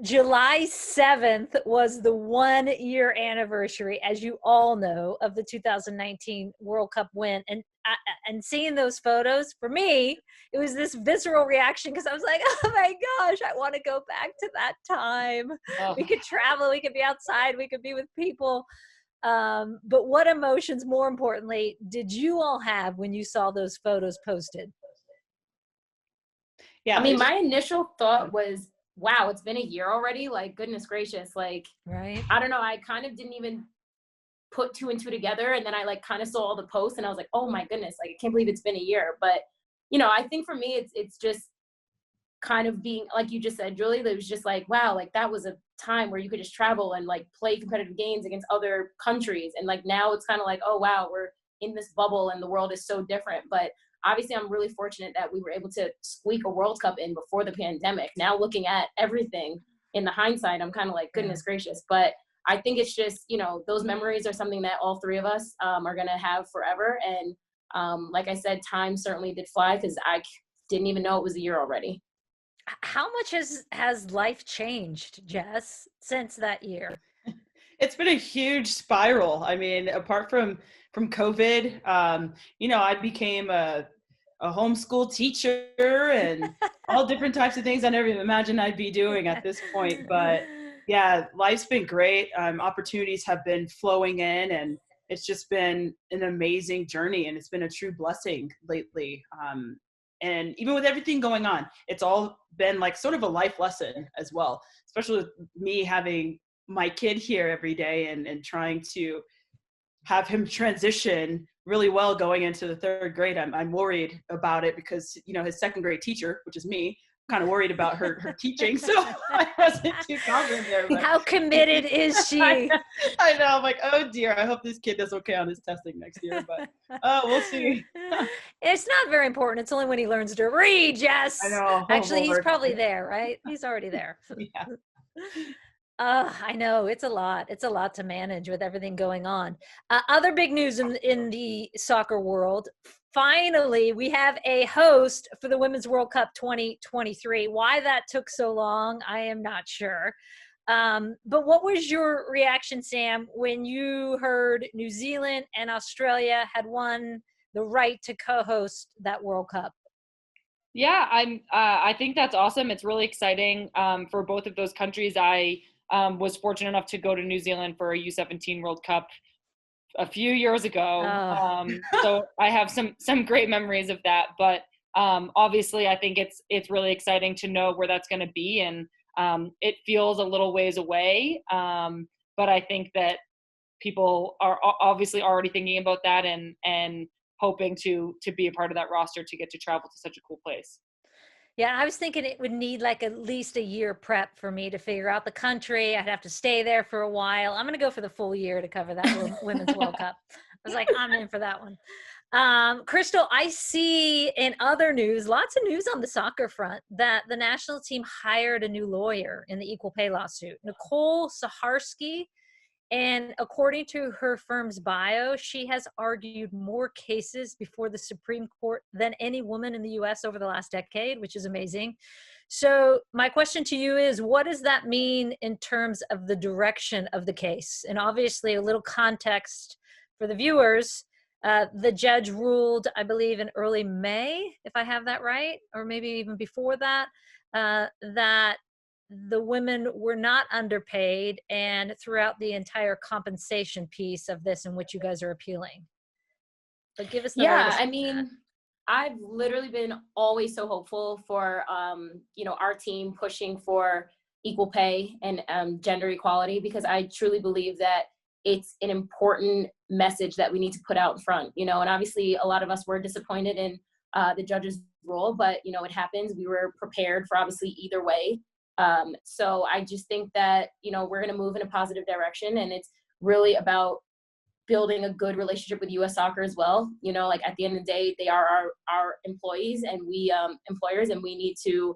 July 7th was the 1 year anniversary, as you all know, of the 2019 World Cup win. And seeing those photos, for me, it was this visceral reaction because I was like, oh my gosh, I want to go back to that time. Oh. We could travel, we could be outside, we could be with people. But what emotions, more importantly, did you all have when you saw those photos posted? Yeah, I mean, my initial thought was, wow, it's been a year already. Like, goodness gracious. Like, Right. I don't know. I kind of didn't even put two and two together. And then I like kind of saw all the posts and I was like, oh my goodness, like, I can't believe it's been a year. But, you know, I think for me, it's just kind of being, like you just said, Julie, that was just like, wow, like that was a time where you could just travel and like play competitive games against other countries. And like, now it's kind of like, oh, wow, we're in this bubble and the world is so different. But obviously I'm really fortunate that we were able to squeak a World Cup in before the pandemic. Now looking at everything in the hindsight, I'm kind of like, goodness gracious. But I think it's just, you know, those memories are something that all three of us are going to have forever. And like I said, time certainly did fly because I didn't even know it was a year already. How much has life changed, Jess, since that year? It's been a huge spiral. I mean, apart from COVID, you know, I became a homeschool teacher and all different types of things I never even imagined I'd be doing at this point. But yeah, life's been great. Opportunities have been flowing in, and it's just been an amazing journey, and it's been a true blessing lately. And even with everything going on, it's all been like sort of a life lesson as well, especially with me having my kid here every day and trying to have him transition really well going into the third grade. I'm worried about it because, you know, his second grade teacher, which is me, kind of worried about her teaching. So I wasn't too confident there. But How committed is she? I know. I'm like, oh dear, I hope this kid does okay on his testing next year, but we'll see. It's not very important. It's only when he learns to read, Jess. I know. Actually, he's Lord. probably there, right? He's already there. Yeah. I know it's a lot. It's a lot to manage with everything going on. Other big news in the soccer world. Finally, we have a host for the Women's World Cup 2023. Why that took so long, I am not sure. But what was your reaction, Sam, when you heard New Zealand and Australia had won the right to co-host that World Cup? Yeah, I think that's awesome. It's really exciting for both of those countries. I was fortunate enough to go to New Zealand for a U17 World Cup a few years ago. So I have some great memories of that. But obviously, I think it's really exciting to know where that's going to be, and it feels a little ways away. But I think that people are obviously already thinking about that and hoping to be a part of that roster to get to travel to such a cool place. Yeah, I was thinking it would need like at least a year prep for me to figure out the country. I'd have to stay there for a while. I'm going to go for the full year to cover that Women's World Cup. I was like, I'm in for that one. Crystal, I see in other news, lots of news on the soccer front, that the national team hired a new lawyer in the equal pay lawsuit, Nicole Saharsky. And according to her firm's bio, she has argued more cases before the Supreme Court than any woman in the US over the last decade, which is amazing. So my question to you is, what does that mean in terms of the direction of the case? And obviously a little context for the viewers. The judge ruled, I believe, in early May, if I have that right, or maybe even before that, that the women were not underpaid, and throughout the entire compensation piece of this in which you guys are appealing. But give us the latest. I mean, I've literally been always so hopeful for, you know, our team pushing for equal pay and gender equality, because I truly believe that it's an important message that we need to put out in front, you know, and obviously a lot of us were disappointed in the judge's role, but, you know, it happens. We were prepared for obviously either way. So I just think that, you know, we're going to move in a positive direction, and it's really about building a good relationship with US Soccer as well. You know, like at the end of the day, they are our employees, and we employers, and we need to,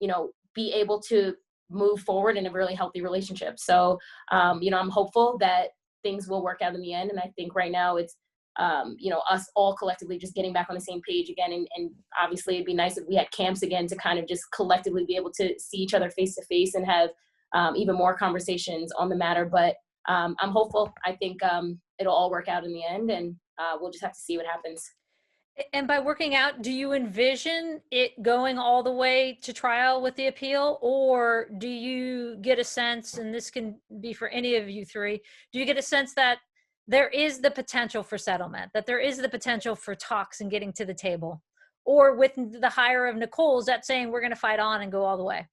you know, be able to move forward in a really healthy relationship. So, you know, I'm hopeful that things will work out in the end. And I think right now it's us all collectively just getting back on the same page again. And obviously it'd be nice if we had camps again to kind of just collectively be able to see each other face to face and have even more conversations on the matter. But I'm hopeful. I think it'll all work out in the end, and we'll just have to see what happens. And by working out, do you envision it going all the way to trial with the appeal, or do you get a sense, and this can be for any of you three, do you get a sense that there is the potential for settlement, that there is the potential for talks and getting to the table? Or with the hire of Nicole, is that saying we're going to fight on and go all the way?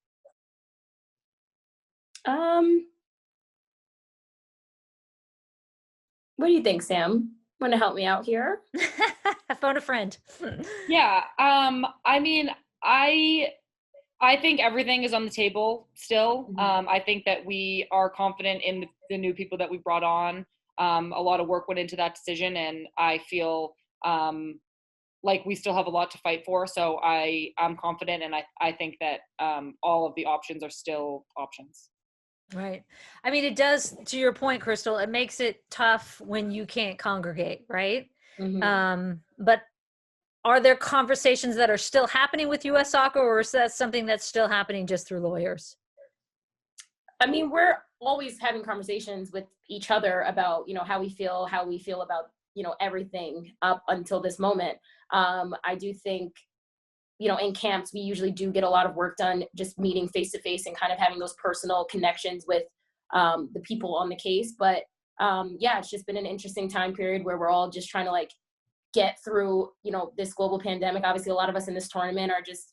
What do you think, Sam? Want to help me out here? Phone a friend. Yeah. I mean, I think everything is on the table still. I think that we are confident in the new people that we brought on. A lot of work went into that decision, and I feel like we still have a lot to fight for. So I'm confident, and I think that all of the options are still options. Right. I mean, it does, to your point, Crystal, it makes it tough when you can't congregate, right? But are there conversations that are still happening with U.S. Soccer, or is that something that's still happening just through lawyers? I mean, we're always having conversations with each other about, how we feel about, everything up until this moment. I do think, in camps, we usually do get a lot of work done, just meeting face to face and kind of having those personal connections with the people on the case. But it's just been an interesting time period where we're all just trying to get through, this global pandemic. Obviously, a lot of us in this tournament are just,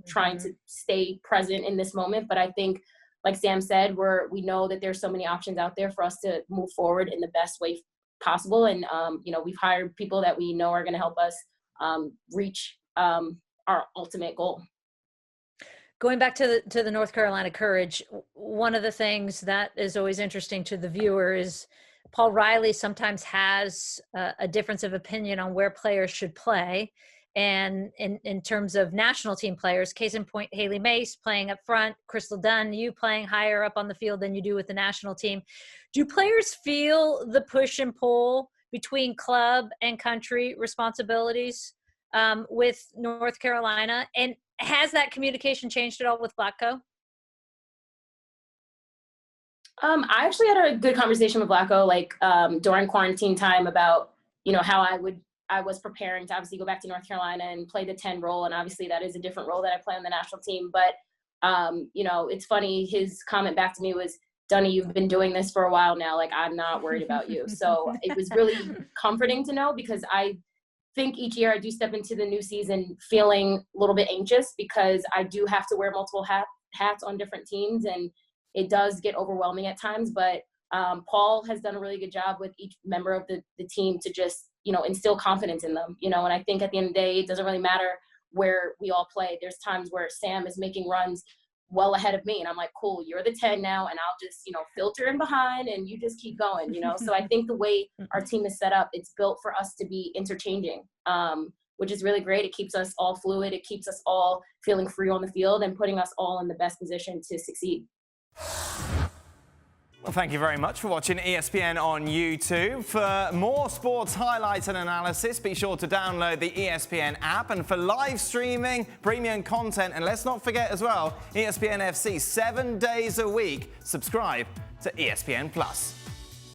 trying to stay present in this moment. But I think, like Sam said, we know that there's so many options out there for us to move forward in the best way possible. And, we've hired people that we know are going to help us reach our ultimate goal. Going back to the North Carolina Courage, one of the things that is always interesting to the viewer is Paul Riley sometimes has a difference of opinion on where players should play. And in terms of national team players, case in point, Haley Mace playing up front, Crystal Dunn, you playing higher up on the field than you do with the national team. Do players feel the push and pull between club and country responsibilities with North Carolina? And has that communication changed at all with Blacko? I actually had a good conversation with Blacko, during quarantine time about, how I was preparing to obviously go back to North Carolina and play the 10 role. And obviously that is a different role that I play on the national team. But, it's funny, his comment back to me was, Dunny, you've been doing this for a while now. I'm not worried about you. So it was really comforting to know, because I think each year I do step into the new season feeling a little bit anxious, because I do have to wear multiple hats on different teams, and it does get overwhelming at times. But Paul has done a really good job with each member of the team to just, instill confidence in them, and I think at the end of the day, it doesn't really matter where we all play. There's times where Sam is making runs well ahead of me, and I'm like, cool, you're the 10 now, and I'll just, filter in behind, and you just keep going, So I think the way our team is set up, it's built for us to be interchanging, which is really great. It keeps us all fluid. It keeps us all feeling free on the field and putting us all in the best position to succeed. Well, thank you very much for watching ESPN on YouTube. For more sports highlights and analysis, be sure to download the ESPN app. And for live streaming, premium content, and let's not forget as well, ESPN FC 7 days a week. Subscribe to ESPN+.